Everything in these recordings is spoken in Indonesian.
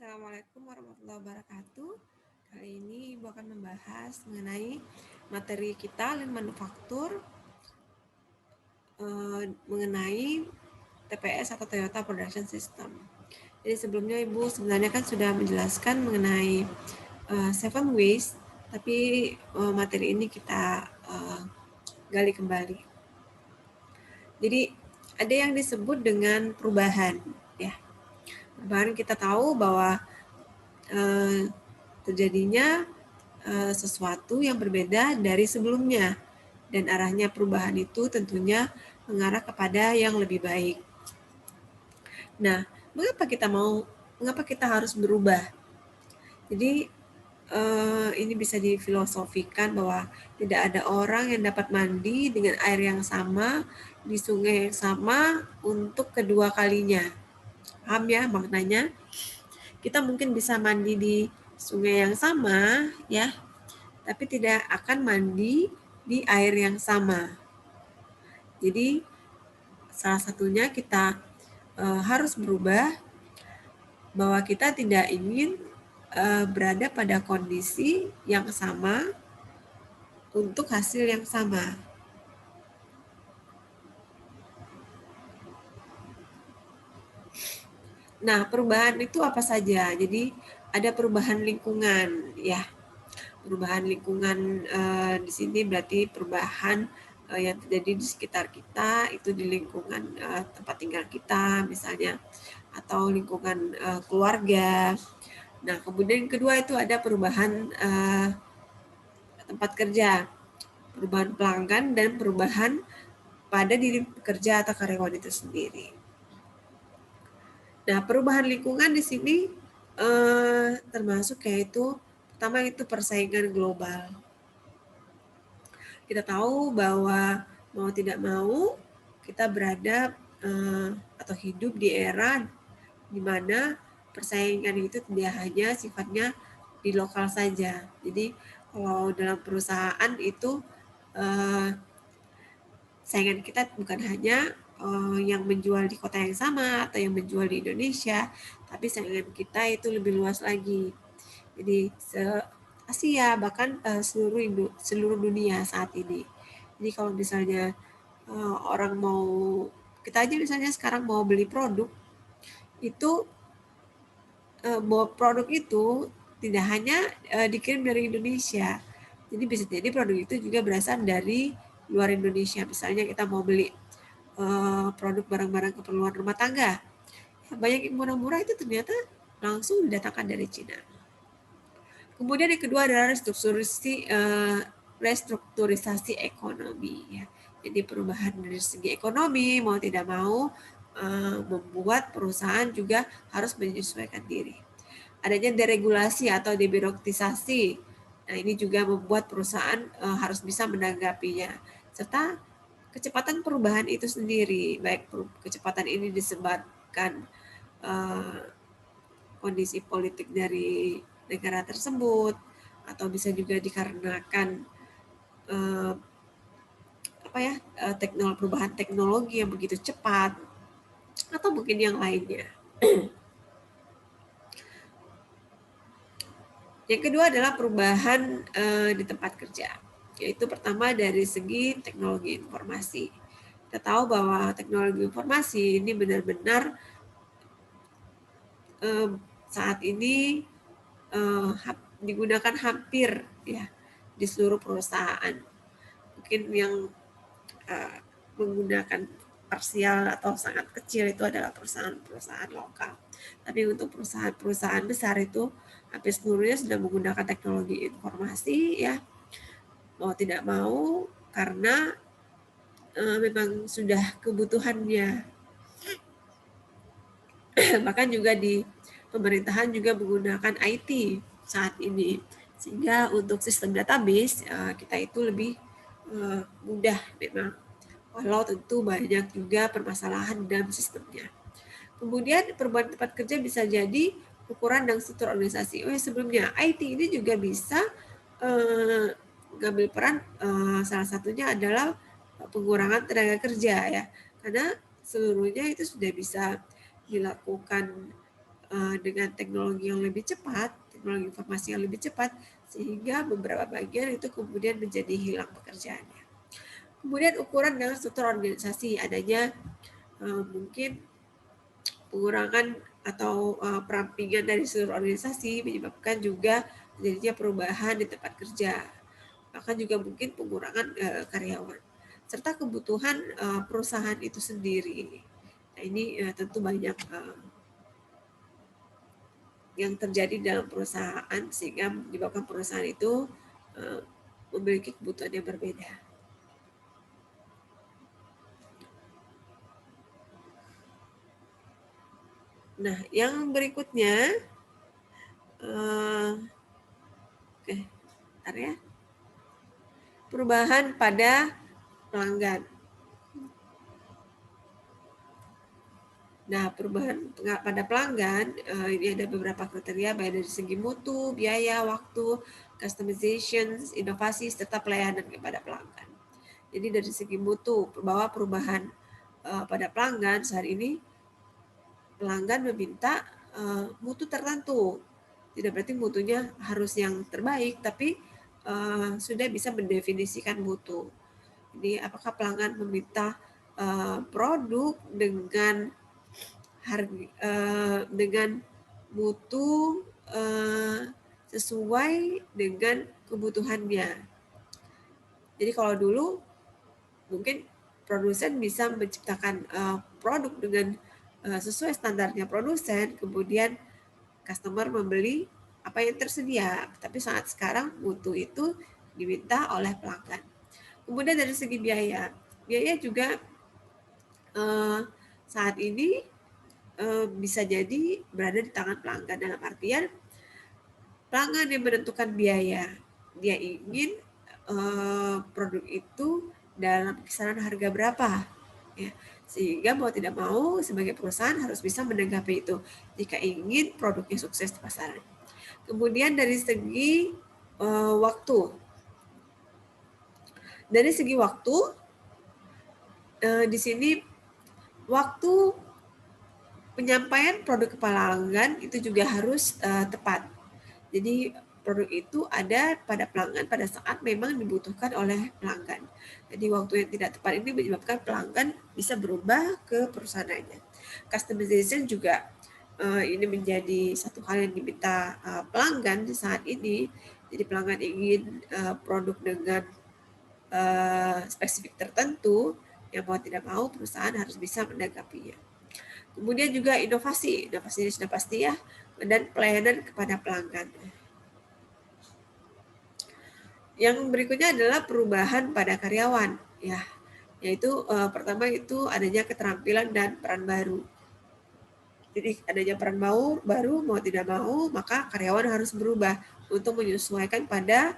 Assalamualaikum warahmatullahi wabarakatuh. Kali ini Ibu akan membahas mengenai materi kita Lean Manufaktur mengenai TPS atau Toyota Production System. Jadi sebelumnya Ibu sebenarnya kan sudah menjelaskan mengenai 7 ways, tapi materi ini kita gali kembali. Jadi ada yang disebut dengan perubahan, ya. Perubahan kita tahu bahwa terjadinya sesuatu yang berbeda dari sebelumnya, dan arahnya perubahan itu tentunya mengarah kepada yang lebih baik. Nah, mengapa kita harus berubah? Jadi ini bisa difilosofikan bahwa tidak ada orang yang dapat mandi dengan air yang sama di sungai yang sama untuk kedua kalinya. Paham ya maknanya? Kita mungkin bisa mandi di sungai yang sama, ya, tapi tidak akan mandi di air yang sama. Jadi salah satunya kita harus berubah, bahwa kita tidak ingin berada pada kondisi yang sama untuk hasil yang sama. Nah, perubahan itu apa saja? Jadi ada perubahan lingkungan, ya. Perubahan lingkungan di sini berarti perubahan yang terjadi di sekitar kita, itu di lingkungan tempat tinggal kita misalnya, atau lingkungan keluarga. Nah, kemudian yang kedua itu ada perubahan tempat kerja, perubahan pelanggan, dan perubahan pada diri pekerja atau karyawan itu sendiri. Nah, perubahan lingkungan di sini termasuk yaitu pertama itu persaingan global. Kita tahu bahwa mau tidak mau kita berada atau hidup di era di mana persaingan itu tidak hanya sifatnya di lokal saja. Jadi kalau dalam perusahaan itu saingan kita bukan hanya yang menjual di kota yang sama atau yang menjual di Indonesia, tapi saingan kita itu lebih luas lagi. Jadi Asia, bahkan seluruh dunia saat ini. Jadi kalau misalnya orang mau, kita aja misalnya sekarang mau beli produk, itu bahwa produk itu tidak hanya dikirim dari Indonesia. Jadi bisa jadi produk itu juga berasal dari luar Indonesia. Misalnya kita mau beli produk barang-barang keperluan rumah tangga, banyak yang murah-murah itu ternyata langsung didatangkan dari Cina. Kemudian yang kedua adalah restrukturisasi ekonomi, ya. Jadi perubahan dari segi ekonomi mau tidak mau membuat perusahaan juga harus menyesuaikan diri. Adanya deregulasi atau debirokratisasi. Nah, ini juga membuat perusahaan harus bisa menanggapinya. Serta kecepatan perubahan itu sendiri, baik kecepatan ini disebabkan kondisi politik dari negara tersebut, atau bisa juga dikarenakan perubahan teknologi yang begitu cepat, atau mungkin yang lainnya. Yang kedua adalah perubahan di tempat kerja, yaitu pertama dari segi teknologi informasi. Kita tahu bahwa teknologi informasi ini benar-benar saat ini digunakan hampir, ya, di seluruh perusahaan. Mungkin yang menggunakan parsial atau sangat kecil itu adalah perusahaan-perusahaan lokal. Tapi untuk perusahaan-perusahaan besar itu hampir seluruhnya sudah menggunakan teknologi informasi, ya, mau tidak mau, karena memang sudah kebutuhannya. Bahkan juga di pemerintahan juga menggunakan IT saat ini, sehingga untuk sistem database kita itu lebih mudah memang, walau tentu banyak juga permasalahan dalam sistemnya. Kemudian perubahan tempat kerja bisa jadi ukuran dan struktur organisasi. Sebelumnya IT ini juga bisa mengambil peran, salah satunya adalah pengurangan tenaga kerja, ya, karena seluruhnya itu sudah bisa dilakukan dengan teknologi yang lebih cepat, teknologi informasi yang lebih cepat, sehingga beberapa bagian itu kemudian menjadi hilang pekerjaannya. Kemudian ukuran dan struktur organisasi, adanya mungkin pengurangan atau perampingan dari seluruh organisasi menyebabkan juga terjadinya perubahan di tempat kerja, bahkan juga mungkin pengurangan karyawan, serta kebutuhan perusahaan itu sendiri. Nah, ini tentu banyak yang terjadi dalam perusahaan sehingga menyebabkan perusahaan itu memiliki kebutuhan yang berbeda. Nah, yang berikutnya, oke, bentar ya. Perubahan pada pelanggan. Nah, perubahan pada pelanggan, ini ada beberapa kriteria baik dari segi mutu, biaya, waktu, customization, inovasi, serta pelayanan kepada pelanggan. Jadi dari segi mutu, bahwa perubahan pada pelanggan saat ini, pelanggan meminta mutu tertentu. Tidak berarti mutunya harus yang terbaik, tapi sudah bisa mendefinisikan mutu. Jadi apakah pelanggan meminta produk dengan harga dengan mutu sesuai dengan kebutuhannya. Jadi kalau dulu mungkin produsen bisa menciptakan produk dengan sesuai standarnya produsen, kemudian customer membeli apa yang tersedia. Tapi saat sekarang mutu itu diminta oleh pelanggan. Kemudian dari segi biaya, biaya juga saat ini bisa jadi berada di tangan pelanggan, dalam artian pelanggan yang menentukan biaya. Dia ingin produk itu dalam kisaran harga berapa, ya. Sehingga mau tidak mau sebagai perusahaan harus bisa menanggapi itu jika ingin produknya sukses di pasaran. Kemudian dari segi waktu, di sini waktu penyampaian produk ke pelanggan itu juga harus tepat. Jadi produk itu ada pada pelanggan pada saat memang dibutuhkan oleh pelanggan. Jadi waktu yang tidak tepat ini menyebabkan pelanggan bisa berubah ke perusahaannya. Customization juga ini menjadi satu hal yang diminta pelanggan di saat ini. Jadi pelanggan ingin produk dengan spesifik tertentu, yang mau tidak mau perusahaan harus bisa menanggapinya. Kemudian juga inovasi ini sudah pasti ya, dan pelayanan kepada pelanggan. Yang berikutnya adalah perubahan pada karyawan, ya, yaitu pertama itu adanya keterampilan dan peran baru. Jadi adanya peran baru mau tidak mau maka karyawan harus berubah untuk menyesuaikan pada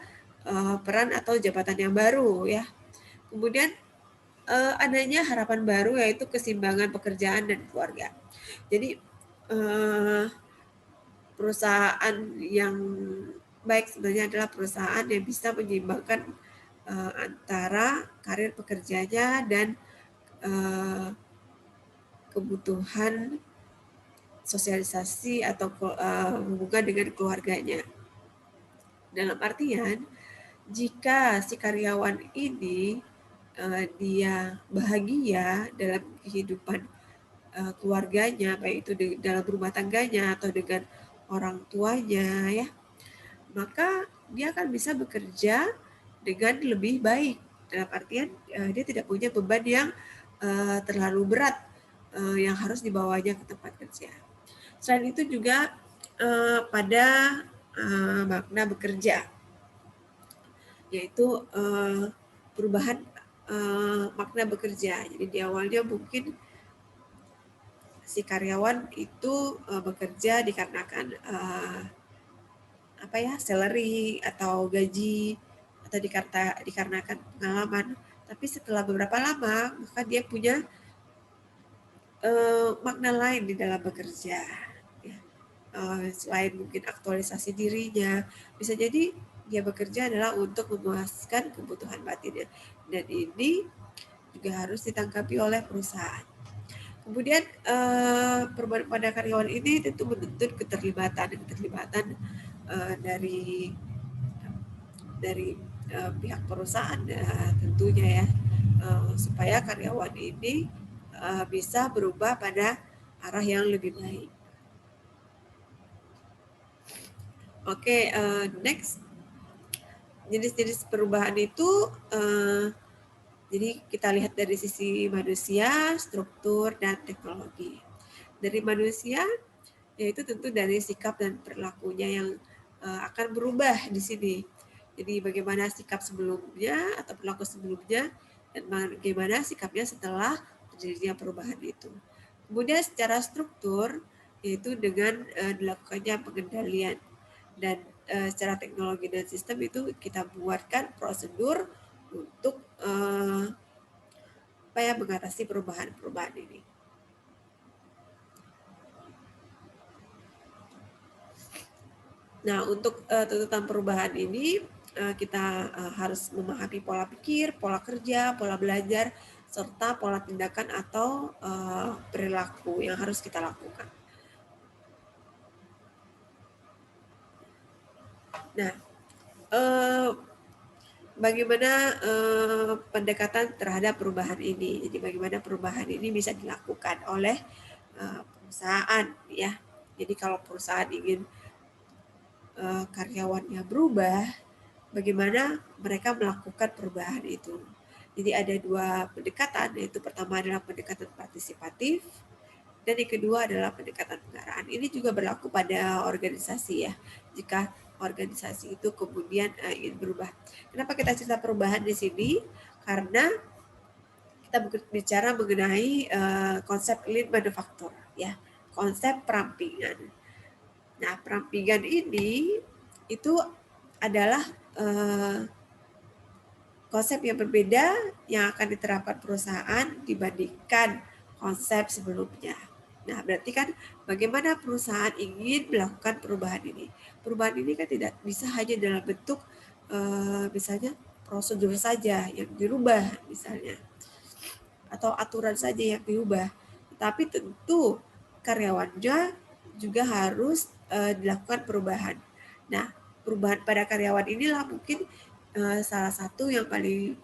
peran atau jabatan yang baru, ya. Kemudian adanya harapan baru yaitu keseimbangan pekerjaan dan keluarga. Jadi perusahaan yang baik sebenarnya adalah perusahaan yang bisa menyeimbangkan antara karir pekerjanya dan kebutuhan sosialisasi atau hubungan dengan keluarganya. Dalam artian, jika si karyawan ini dia bahagia dalam kehidupan keluarganya, baik itu dalam rumah tangganya atau dengan orang tuanya, ya, maka dia akan bisa bekerja dengan lebih baik. Dalam artian dia tidak punya beban yang terlalu berat yang harus dibawanya ke tempat kerja. Selain itu juga pada makna bekerja, yaitu perubahan makna bekerja. Jadi di awalnya mungkin si karyawan itu bekerja dikarenakan salary atau gaji atau dikarenakan pengalaman. Tapi setelah beberapa lama maka dia punya makna lain di dalam bekerja. Ya. Selain mungkin aktualisasi dirinya, bisa jadi dia bekerja adalah untuk memuaskan kebutuhan batinnya. Dan ini juga harus ditanggapi oleh perusahaan. Kemudian perubahan pada karyawan ini tentu menuntut keterlibatan dari pihak perusahaan tentunya ya, supaya karyawan ini bisa berubah pada arah yang lebih baik. Oke, next, jenis-jenis perubahan itu jadi kita lihat dari sisi manusia, struktur, dan teknologi. Dari manusia, yaitu tentu dari sikap dan perilakunya yang akan berubah di sini. Jadi bagaimana sikap sebelumnya atau perilaku sebelumnya, dan bagaimana sikapnya setelah terjadinya perubahan itu. Kemudian secara struktur, yaitu dengan dilakukannya pengendalian. Dan secara teknologi dan sistem itu kita buatkan prosedur untuk supaya mengatasi perubahan-perubahan ini. Nah, untuk tuntutan perubahan ini kita harus memahami pola pikir, pola kerja, pola belajar, serta pola tindakan atau perilaku yang harus kita lakukan. Nah, bagaimana pendekatan terhadap perubahan ini? Jadi bagaimana perubahan ini bisa dilakukan oleh perusahaan ya. Jadi kalau perusahaan ingin karyawannya berubah, bagaimana mereka melakukan perubahan itu. Jadi ada dua pendekatan, yaitu pertama adalah pendekatan partisipatif, dan yang kedua adalah pendekatan pengarahan. Ini juga berlaku pada organisasi ya. Jika organisasi itu kemudian ingin berubah. Kenapa kita cerita perubahan di sini? Karena kita bicara mengenai konsep lean manufacture ya, konsep perampingan. Nah, perampingan ini itu adalah konsep yang berbeda yang akan diterapkan perusahaan dibandingkan konsep sebelumnya. Nah, berarti kan bagaimana perusahaan ingin melakukan perubahan ini? Perubahan ini kan tidak bisa hanya dalam bentuk misalnya prosedur saja yang dirubah misalnya, atau aturan saja yang dirubah. Tapi tentu karyawannya juga harus dilakukan perubahan. Nah, perubahan pada karyawan inilah mungkin salah satu yang paling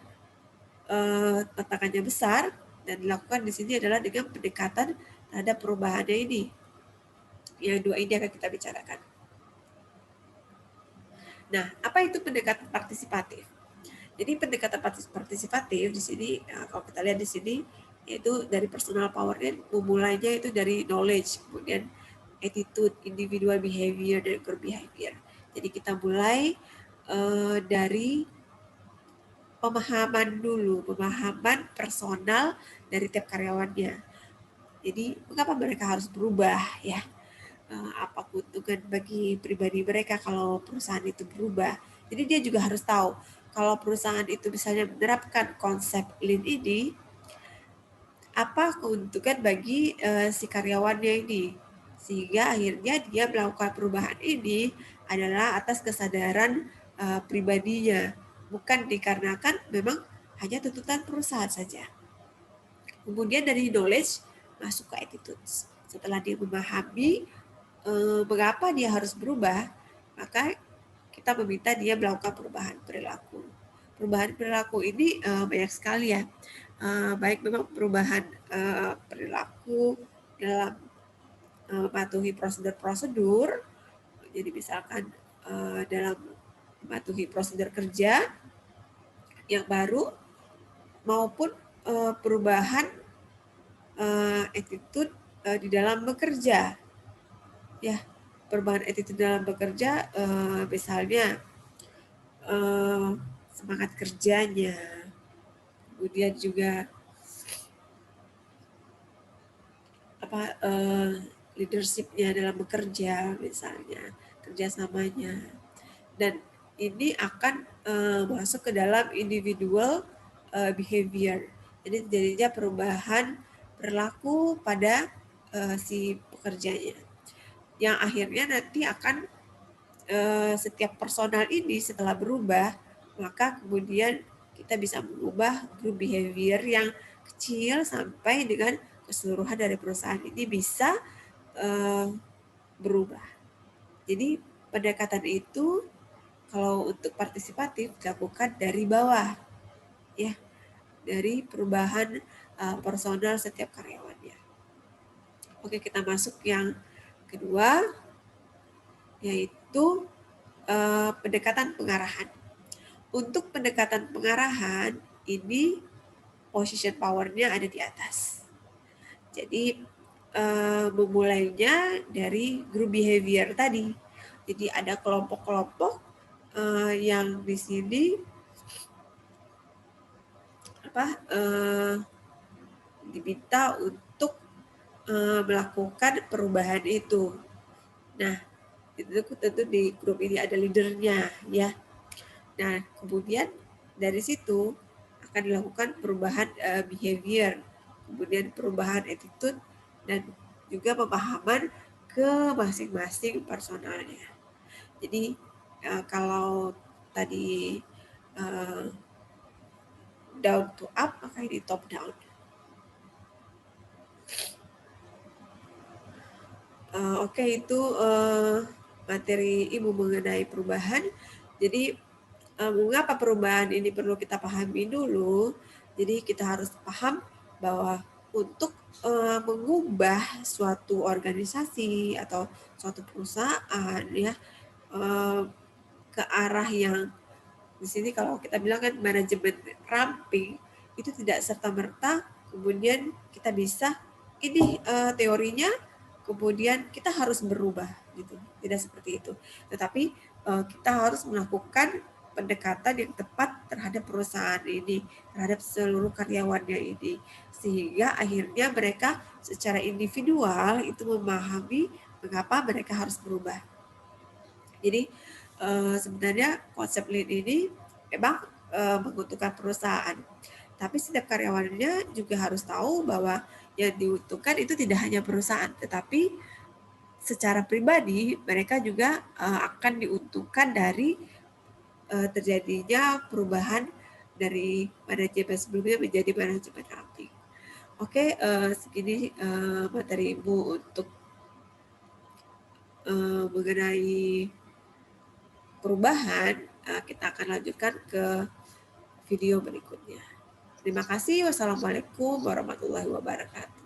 tantangannya besar, dan dilakukan di sini adalah dengan pendekatan terhadap perubahannya ini. Yang dua ini akan kita bicarakan. Nah, apa itu pendekatan partisipatif? Jadi pendekatan partisipatif di sini, kalau kita lihat di sini, yaitu dari personal power-nya memulainya itu dari knowledge, kemudian attitude, individual behavior, dan group behavior. Jadi kita mulai dari pemahaman dulu, pemahaman personal dari tiap karyawannya. Jadi mengapa mereka harus berubah ya? Apa keuntungan bagi pribadi mereka kalau perusahaan itu berubah? Jadi dia juga harus tahu kalau perusahaan itu misalnya menerapkan konsep lean ini, apa keuntungan bagi si karyawannya ini, sehingga akhirnya dia melakukan perubahan ini adalah atas kesadaran pribadinya, bukan dikarenakan memang hanya tuntutan perusahaan saja. Kemudian dari knowledge masuk ke attitudes. Setelah dia memahami mengapa dia harus berubah, maka kita meminta dia melakukan perubahan perilaku. Perubahan perilaku ini banyak sekali ya. Baik memang perubahan perilaku dalam mematuhi prosedur-prosedur. Jadi misalkan dalam mematuhi prosedur kerja yang baru, maupun perubahan attitude di dalam bekerja. Ya, perubahan attitude dalam bekerja misalnya semangat kerjanya, kemudian juga leadershipnya dalam bekerja misalnya, kerjasamanya, dan ini akan masuk ke dalam individual behavior. Jadi jadinya perubahan perilaku pada si pekerjanya, yang akhirnya nanti akan setiap personal ini setelah berubah, maka kemudian kita bisa mengubah group behavior yang kecil sampai dengan keseluruhan dari perusahaan ini bisa berubah. Jadi pendekatan itu kalau untuk partisipatif dilakukan dari bawah, ya, dari perubahan personal setiap karyawannya. Oke, kita masuk yang kedua, yaitu pendekatan pengarahan. Untuk pendekatan pengarahan ini position power-nya ada di atas. Jadi memulainya dari group behavior tadi. Jadi ada kelompok-kelompok yang di sini diminta untuk melakukan perubahan itu. Nah, itu tentu di grup ini ada leadernya, ya. Nah, kemudian dari situ akan dilakukan perubahan behavior, kemudian perubahan attitude, dan juga pemahaman ke masing-masing personalnya. Jadi kalau tadi down to up, maka ini top down. Oke, itu materi Ibu mengenai perubahan. Jadi mengapa perubahan ini perlu kita pahami dulu? Jadi kita harus paham bahwa untuk mengubah suatu organisasi atau suatu perusahaan, ya, ke arah yang di sini kalau kita bilang kan manajemen ramping, itu tidak serta-merta kemudian kita bisa ini teorinya kemudian kita harus berubah gitu. Tidak seperti itu. Tetapi kita harus melakukan pendekatan yang tepat terhadap perusahaan ini, terhadap seluruh karyawannya ini, sehingga akhirnya mereka secara individual itu memahami mengapa mereka harus berubah. Jadi sebenarnya konsep lean ini memang menguntungkan perusahaan, tapi setiap karyawannya juga harus tahu bahwa yang diuntungkan itu tidak hanya perusahaan, tetapi secara pribadi mereka juga akan diuntungkan dari terjadinya perubahan dari manajemen sebelumnya menjadi manajemen ramping. Oke, segini materi Ibu untuk mengenai perubahan. Kita akan lanjutkan ke video berikutnya. Terima kasih. Wassalamualaikum warahmatullahi wabarakatuh.